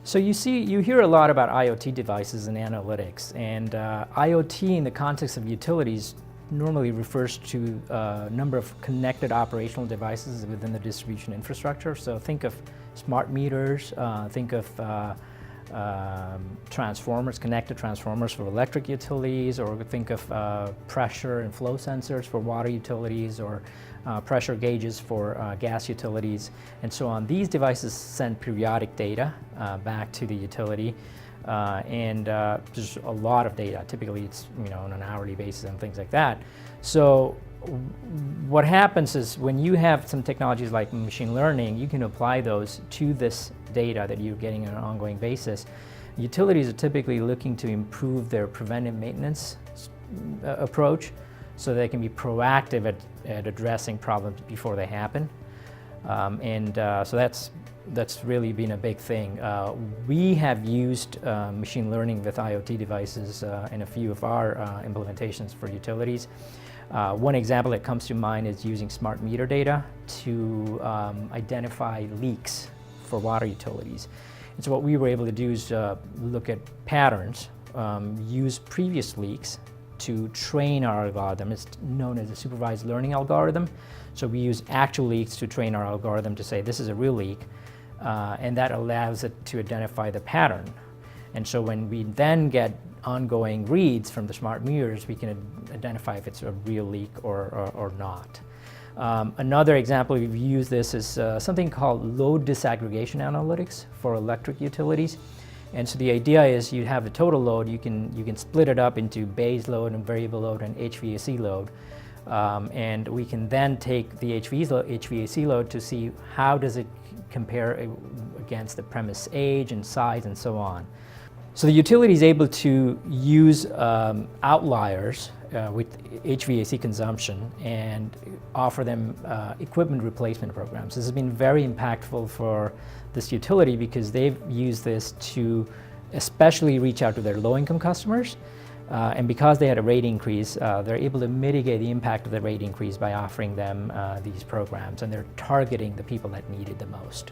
So you hear a lot about IoT devices and analytics, and IoT in the context of utilities normally refers to a number of connected operational devices within the distribution infrastructure. So think of smart meters, think of transformers, connected transformers for electric utilities, or think of pressure and flow sensors for water utilities, or pressure gauges for gas utilities, and so on. These devices send periodic data back to the utility, and there's a lot of data. Typically it's on an hourly basis and things like that. So what happens is when you have some technologies like machine learning, you can apply those to this data that you're getting on an ongoing basis. Utilities are typically looking to improve their preventive maintenance approach so they can be proactive at addressing problems before they happen. So that's really been a big thing. We have used machine learning with IoT devices in a few of our implementations for utilities. One example that comes to mind is using smart meter data to identify leaks for water utilities. And so what we were able to do is look at patterns, use previous leaks to train our algorithm. It's known as a supervised learning algorithm. So we use actual leaks to train our algorithm to say this is a real leak, and that allows it to identify the pattern. And so when we then get ongoing reads from the smart meters, we can identify if it's a real leak or not. Another example we've used this is something called load disaggregation analytics for electric utilities. And so the idea is you have the total load, you can split it up into base load and variable load and HVAC load. And we can then take the HVAC load to see how does it compare against the premise age and size and so on. So the utility is able to use outliers with HVAC consumption and offer them equipment replacement programs. This has been very impactful for this utility because they've used this to especially reach out to their low-income customers. And because they had a rate increase, they're able to mitigate the impact of the rate increase by offering them these programs, and they're targeting the people that need it the most.